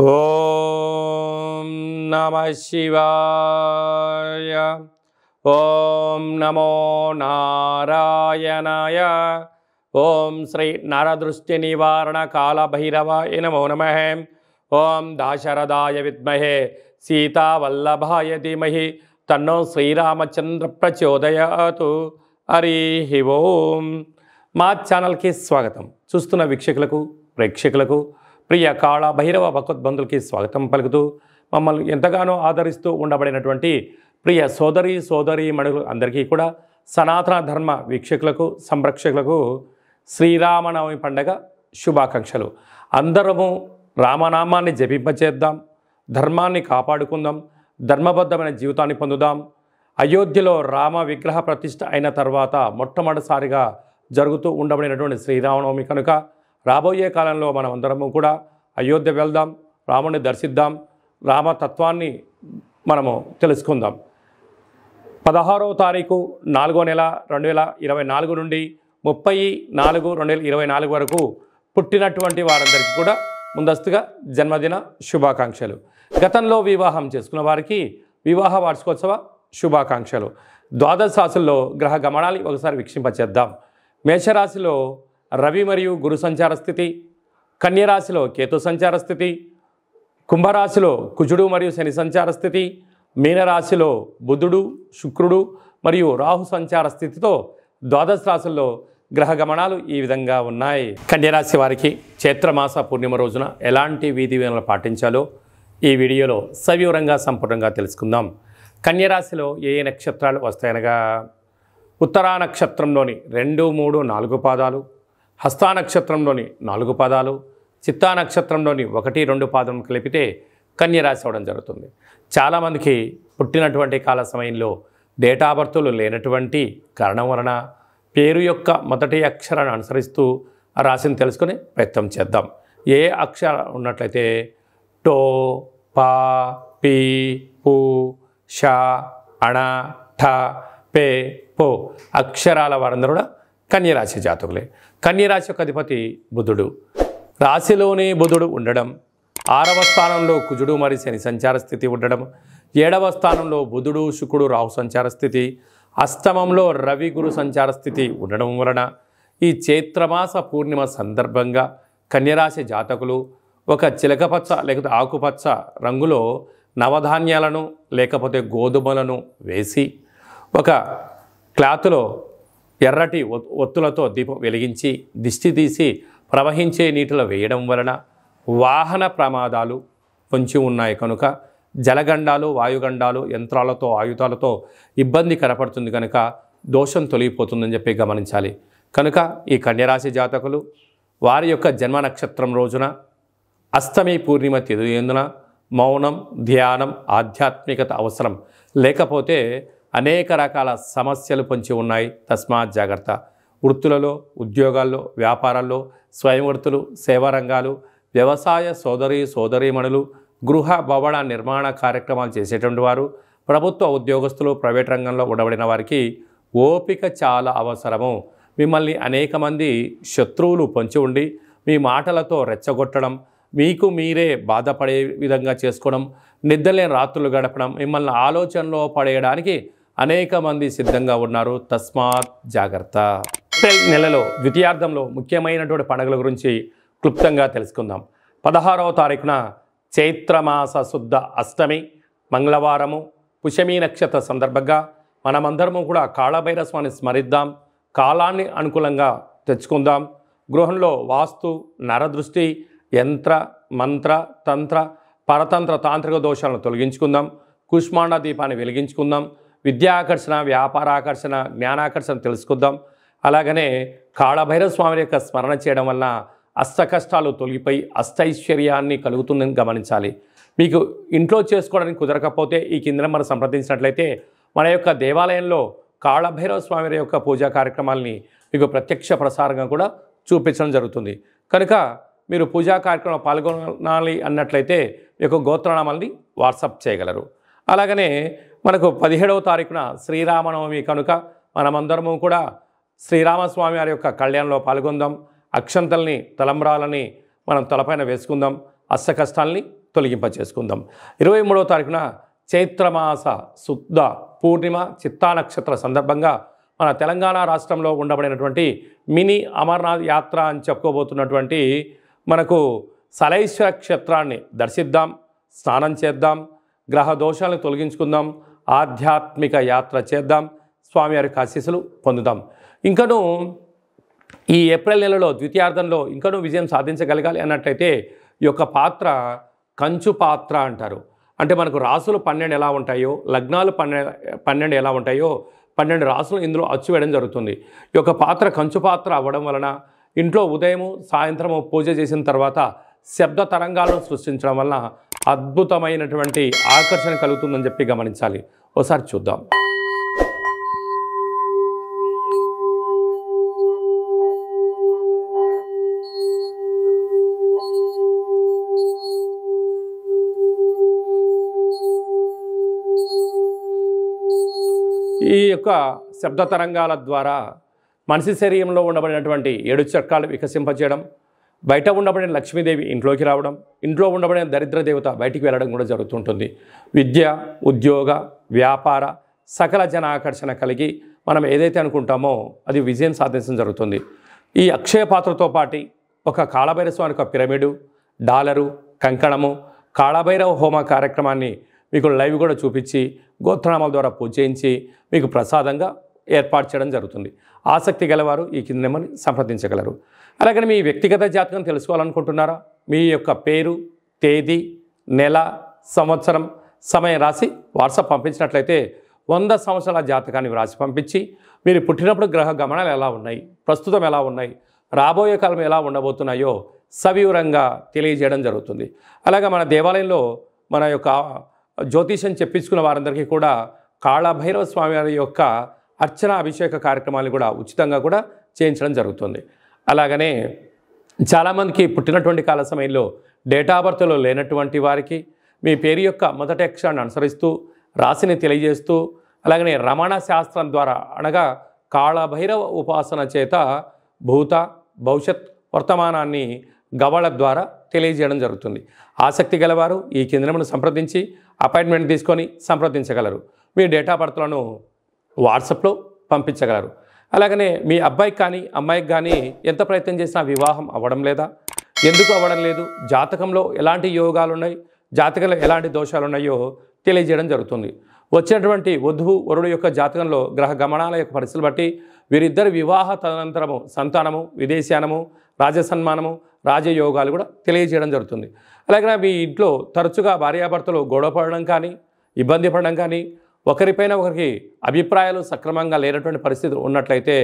ఓం నమః శివాయ. ఓం నమో నారాయణాయ. ఓం శ్రీ నరదృష్టి నివారణ కాళభైరవాయ నమో నమః. ఓం దాశరథాయ విద్మహే సీతావల్లభాయ ధీమహి తన్నో శ్రీరామచంద్ర ప్రచోదయాతు. హరి ఓం. మా ఛానల్కి స్వాగతం. చూస్తున్న వీక్షకులకు ప్రేక్షకులకు ప్రియ కాళ భైరవ భగవద్బంధులకి స్వాగతం పలుకుతూ మమ్మల్ని ఎంతగానో ఆదరిస్తూ ఉండబడినటువంటి ప్రియ సోదరీ మణులు అందరికీ కూడా సనాతన ధర్మ వీక్షకులకు సంరక్షకులకు శ్రీరామనవమి పండగ శుభాకాంక్షలు. అందరము రామనామాన్ని జపింపచేద్దాం, ధర్మాన్ని కాపాడుకుందాం, ధర్మబద్ధమైన జీవితాన్ని పొందుదాం. అయోధ్యలో రామ విగ్రహ ప్రతిష్ఠ అయిన తర్వాత మొట్టమొదటిసారిగా జరుగుతూ ఉండబడినటువంటి శ్రీరామనవమి కనుక రాబోయే కాలంలో మనం అందరము కూడా అయోధ్య వెళ్దాం, రాముని దర్శిద్దాం, రామతత్వాన్ని మనము తెలుసుకుందాం. 16వ తారీఖు 4వ నెల 2024 నుండి 30/4/2024 వరకు పుట్టినటువంటి వారందరికీ కూడా ముందస్తుగా జన్మదిన శుభాకాంక్షలు. గతంలో వివాహం చేసుకున్న వారికి వివాహ వార్షికోత్సవ శుభాకాంక్షలు. ద్వాదశ రాశుల్లో గ్రహ గమనాన్ని ఒకసారి వీక్షింపచేద్దాం. మేషరాశిలో రవి మరియు గురు సంచార స్థితి, కన్యరాశిలో కేతు సంచార స్థితి, కుంభరాశిలో కుజుడు మరియు శని సంచార స్థితి, మీనరాశిలో బుధుడు శుక్రుడు మరియు రాహు సంచార స్థితితో ద్వాదశ రాశుల్లో గ్రహ గమనాలు ఈ విధంగా ఉన్నాయి. కన్యరాశి వారికి చైత్రమాస పూర్ణిమ రోజున ఎలాంటి విధి విధానాలు పాటించాలో ఈ వీడియోలో సవివరంగా సంపూర్ణంగా తెలుసుకుందాం. కన్యరాశిలో ఏ నక్షత్రాలు వస్తాయనగా ఉత్తరా నక్షత్రంలోని 2, 3, 4 పాదాలు, హస్తా నక్షత్రంలోని 4 పాదాలు, చిత్తా నక్షత్రంలోని 1, 2 పాదం కలిపితే కన్యరాశి అవ్వడం జరుగుతుంది. చాలామందికి పుట్టినటువంటి కాల సమయంలో డేటా బర్తులు లేనటువంటి కారణం వలన పేరు యొక్క మొదటి అక్షరాన్ని అనుసరిస్తూ ఆ రాశిని తెలుసుకుని ప్రయత్నం చేద్దాం. ఏ అక్షరం ఉన్నట్లయితే టో, పా, పీ, పు, ష, అణ, ఠ, పే, పో అక్షరాల వారందరూ కూడా కన్యరాశి జాతకులే. కన్యరాశి యొక్క అధిపతి బుధుడు. రాశిలోనే బుధుడు ఉండడం, 6వ స్థానంలో కుజుడు మరియు శని సంచార స్థితి ఉండడం, 7వ స్థానంలో బుధుడు శుక్రుడు రాహు సంచార స్థితి, అష్టమంలో రవి గురు సంచార స్థితి ఉండడం వలన ఈ చైత్రమాస పూర్ణిమ సందర్భంగా కన్యరాశి జాతకులు ఒక చిలకపచ్చ లేకపోతే ఆకుపచ్చ రంగులో నవధాన్యాలను లేకపోతే గోధుమలను వేసి ఒక క్లాతులో ఎర్రటి ఒత్తులతో దీపం వెలిగించి దిష్టి తీసి ప్రవహించే నీటిలో వేయడం వలన వాహన ప్రమాదాలు పొంచి ఉన్నాయి కనుక జలగండాలు, వాయుగండాలు, యంత్రాలతో ఆయుధాలతో ఇబ్బంది కనపడుతుంది కనుక దోషం తొలగిపోతుందని చెప్పి గమనించాలి. కనుక ఈ కన్యరాశి జాతకులు వారి యొక్క జన్మ నక్షత్రం రోజున అష్టమి పూర్ణిమ తిథి ఎందున మౌనం, ధ్యానం, ఆధ్యాత్మికత అవసరం. లేకపోతే అనేక రకాల సమస్యలు పొంచి ఉన్నాయి. తస్మాత్ జాగ్రత్త. వృత్తులలో, ఉద్యోగాల్లో, వ్యాపారాల్లో, స్వయం వృత్తులు, సేవా రంగాలు, వ్యవసాయ సోదరీమణులు, గృహ భవన నిర్మాణ కార్యక్రమాలు చేసేటువంటి వారు, ప్రభుత్వ ఉద్యోగస్తులు, ప్రైవేట్ రంగంలో ఉండబడిన వారికి ఓపిక చాలా అవసరము. మిమ్మల్ని అనేక మంది శత్రువులు పొంచి ఉండి మీ మాటలతో రెచ్చగొట్టడం, మీకు మీరే బాధపడే విధంగా చేసుకోవడం, నిద్రలేని రాత్రులు గడపడం, మిమ్మల్ని ఆలోచనలో పడేయడానికి అనేక మంది సిద్ధంగా ఉన్నారు. తస్మాత్ జాగ్రత్త. ఏప్రిల్ నెలలో ద్వితీయార్థంలో ముఖ్యమైనటువంటి పండుగల గురించి క్లుప్తంగా తెలుసుకుందాం. 16వ తారీఖున చైత్రమాస శుద్ధ అష్టమి మంగళవారము పుష్యమీ నక్షత్ర సందర్భంగా మనమందరము కూడా కాళభైరవ స్వామిని స్మరిద్దాం, కాలాన్ని అనుకూలంగా తెచ్చుకుందాం. గృహంలో వాస్తు, నరదృష్టి, యంత్ర, మంత్ర, తంత్ర, పరతంత్ర, తాంత్రిక దోషాలను తొలగించుకుందాం. కుష్మాండ దీపాన్ని వెలిగించుకుందాం. విద్యాకర్షణ, వ్యాపారాకర్షణ, జ్ఞానాకర్షణ తెలుసుకుందాం. అలాగనే కాళభైరవ స్వామి యొక్క స్మరణ చేయడం వలన అష్ట కష్టాలు తొలగిపోయి అష్టైశ్వర్యాన్ని కలుగుతుందని గమనించాలి. మీకు ఇంట్లో చేసుకోవడానికి కుదరకపోతే ఈ కింద మనం సంప్రదించినట్లయితే మన యొక్క దేవాలయంలో కాళభైరవ స్వామి యొక్క పూజా కార్యక్రమాలని మీకు ప్రత్యక్ష ప్రసారంగా కూడా చూపించడం జరుగుతుంది. కనుక మీరు పూజా కార్యక్రమంలో పాల్గొనాలి అన్నట్లయితే మీ యొక్క గోత్రనామాల్ని వాట్సాప్ చేయగలరు. అలాగనే మనకు 17వ తారీఖున శ్రీరామనవమి కనుక మనమందరము కూడా శ్రీరామస్వామి వారి యొక్క కళ్యాణంలో పాల్గొందాం. అక్షంతల్ని, తలంబ్రాలని మనం తలపైన వేసుకుందాం. అష్ట కష్టాలని తొలగింప చేసుకుందాం. 23వ తారీఖున చైత్రమాస శుద్ధ పూర్ణిమ చిత్తా నక్షత్ర సందర్భంగా మన తెలంగాణ రాష్ట్రంలో ఉండబడినటువంటి మినీ అమర్నాథ్ యాత్ర అని చెప్పుకోబోతున్నటువంటి మనకు సలైశ్వర క్షేత్రాన్ని దర్శిద్దాం, స్నానం చేద్దాం, గ్రహ దోషాలను తొలగించుకుందాం, ఆధ్యాత్మిక యాత్ర చేద్దాం, స్వామివారికి ఆశీస్సులు పొందుదాం. ఇంకనూ ఈ ఏప్రిల్ నెలలో ద్వితీయార్థంలో ఇంకనూ విజయం సాధించగలగాలి అన్నట్లయితే ఈ యొక్క పాత్ర కంచు పాత్ర అంటారు. అంటే మనకు రాసులు 12 ఎలా ఉంటాయో, లగ్నాలు 12 ఎలా ఉంటాయో 12 రాసులు ఇందులో అచ్చు వేయడం జరుగుతుంది. ఈ యొక్క పాత్ర కంచు పాత్ర అవ్వడం వలన ఇంట్లో ఉదయము సాయంత్రము పూజ చేసిన తర్వాత శబ్ద తరంగాలను సృష్టించడం వలన అద్భుతమైనటువంటి ఆకర్షణ కలుగుతుందని చెప్పి గమనించాలి. ఒకసారి చూద్దాం. ఈ యొక్క శబ్ద తరంగాల ద్వారా మనిషి శరీరంలో ఉండబడినటువంటి 7 చక్రాలు వికసింపచేయడం, బయట ఉండబడిన లక్ష్మీదేవి ఇంట్లోకి రావడం, ఇంట్లో ఉండబడిన దరిద్ర దేవత బయటికి వెళ్ళడం కూడా జరుగుతుంటుంది. విద్య, ఉద్యోగ, వ్యాపార సకల జన ఆకర్షణ కలిగి మనం ఏదైతే అనుకుంటామో అది విజయం సాధించడం జరుగుతుంది. ఈ అక్షయ పాత్రతో పాటు ఒక కాళభైరవ స్వామి యొక్క పిరమిడు, డాలరు, కంకణము, కాళభైరవ హోమ కార్యక్రమాన్ని మీకు లైవ్ కూడా చూపించి గోత్రనామాల ద్వారా పూజ చేయించి మీకు ప్రసాదంగా ఏర్పాటు చేయడం జరుగుతుంది. ఆసక్తి గలవారు ఈ కింద నెంబర్ని సంప్రదించగలరు. అలాగే మీ వ్యక్తిగత జాతకం తెలుసుకోవాలనుకుంటున్నారా? మీ యొక్క పేరు, తేదీ, నెల, సంవత్సరం, సమయం రాసి వాట్సాప్ పంపించినట్లయితే 100 సంవత్సరాల జాతకాన్ని వ్రాసి పంపించి మీరు పుట్టినప్పుడు గ్రహ గమనాలు ఎలా ఉన్నాయి, ప్రస్తుతం ఎలా ఉన్నాయి, రాబోయే కాలం ఎలా ఉండబోతున్నాయో సవివరంగా తెలియజేయడం జరుగుతుంది. అలాగే మన దేవాలయంలో మన యొక్క జ్యోతిషం చెప్పించుకున్న వారందరికీ కూడా కాళభైరవ స్వామి వారి యొక్క అర్చన అభిషేక కార్యక్రమాలు కూడా ఉచితంగా కూడా చేయించడం జరుగుతుంది. అలాగనే చాలామందికి పుట్టినటువంటి కాల సమయంలో డేటా ఆఫ్ బర్త్లో లేనటువంటి వారికి మీ పేరు యొక్క మొదటి అక్షరాన్ని అనుసరిస్తూ రాశిని తెలియజేస్తూ అలాగనే రమణ శాస్త్రం ద్వారా అనగా కాళభైరవ ఉపాసన చేత భూత భవిష్యత్ వర్తమానాన్ని గవళ ద్వారా తెలియజేయడం జరుగుతుంది. ఆసక్తి గలవారు ఈ కేంద్రమును సంప్రదించి అపాయింట్మెంట్ తీసుకొని సంప్రదించగలరు. మీ డేటా బర్త్లను వాట్సాప్లో పంపించగలరు. అలాగనే మీ అబ్బాయికి కానీ అమ్మాయికి కానీ ఎంత ప్రయత్నం చేసినా వివాహం అవ్వడం లేదా, ఎందుకు అవ్వడం లేదు, జాతకంలో ఎలాంటి యోగాలు ఉన్నాయి, జాతకంలో ఎలాంటి దోషాలు ఉన్నాయో తెలియజేయడం జరుగుతుంది. వచ్చినటువంటి వధువు వరుడు యొక్క జాతకంలో గ్రహ గమనాల యొక్క పరిస్థితులు బట్టి వీరిద్దరి వివాహ తదనంతరము సంతానము, విదేశానము, రాజసన్మానము, రాజయోగాలు కూడా తెలియజేయడం జరుగుతుంది. అలాగే మీ ఇంట్లో తరచుగా భార్యాభర్తలు గొడవ పడడం కానీ, ఇబ్బంది పడడం కానీ, ఒకరిపైన ఒకరికి అభిప్రాయాలు సక్రమంగా లేనటువంటి పరిస్థితులు ఉన్నట్లయితే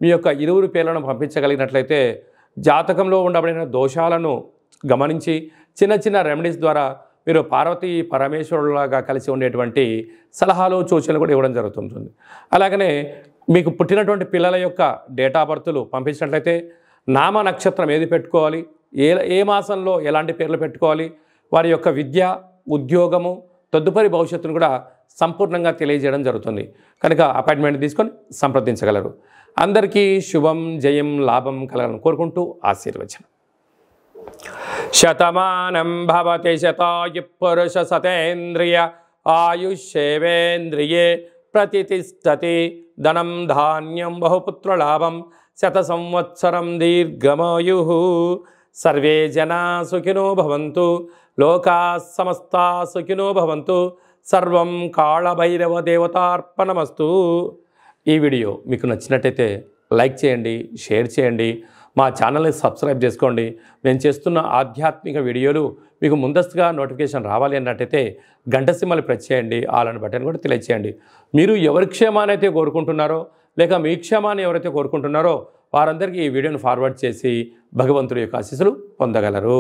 మీ యొక్క ఇరువురు పేర్లను పంపించగలిగినట్లయితే జాతకంలో ఉండబడిన దోషాలను గమనించి చిన్న చిన్న రెమెడీస్ ద్వారా మీరు పార్వతీ పరమేశ్వరులాగా కలిసి ఉండేటువంటి సలహాలు సూచనలు కూడా ఇవ్వడం జరుగుతుంటుంది. అలాగనే మీకు పుట్టినటువంటి పిల్లల యొక్క డేటా ఆఫ్ బర్త్లు పంపించినట్లయితే నామ నక్షత్రం ఏది పెట్టుకోవాలి, ఏ మాసంలో ఎలాంటి పేర్లు పెట్టుకోవాలి, వారి యొక్క విద్య, ఉద్యోగము, తదుపరి భవిష్యత్తును కూడా సంపూర్ణంగా తెలియజేయడం జరుగుతుంది. కనుక అపాయింట్మెంట్ తీసుకొని సంప్రదించగలరు. అందరికీ శుభం, జయం, లాభం కలగాలని కోరుకుంటూ ఆశీర్వచనం. శతమానం భవతి శతాయు పురుష సతేంద్రియ ఆయుష్యేవేంద్రియే ప్రతిష్టతి ధనం ధాన్యం బహుపుత్రలాభం శత సంవత్సరం దీర్ఘమాయు. సర్వే జనా సుఖినో భవంతు, లోకా సమస్తా సుఖినో భవంతు. సర్వం కాళభైరవ దేవతార్పణమస్తు. ఈ వీడియో మీకు నచ్చినట్టయితే లైక్ చేయండి, షేర్ చేయండి, మా ఛానల్ని సబ్స్క్రైబ్ చేసుకోండి. నేను చేస్తున్న ఆధ్యాత్మిక వీడియోలు మీకు ముందస్తుగా నోటిఫికేషన్ రావాలి అన్నట్టయితే గంట సింబల్ ప్రెస్ చేయండి, ఆల్ అని బటన్ కూడా తెలియచేయండి. మీరు ఎవరి క్షేమాన్ని అయితే కోరుకుంటున్నారో లేక మీ క్షేమాన్ని ఎవరైతే కోరుకుంటున్నారో వారందరికీ ఈ వీడియోను ఫార్వర్డ్ చేసి భగవంతుడి యొక్క ఆశీస్సులు పొందగలరు.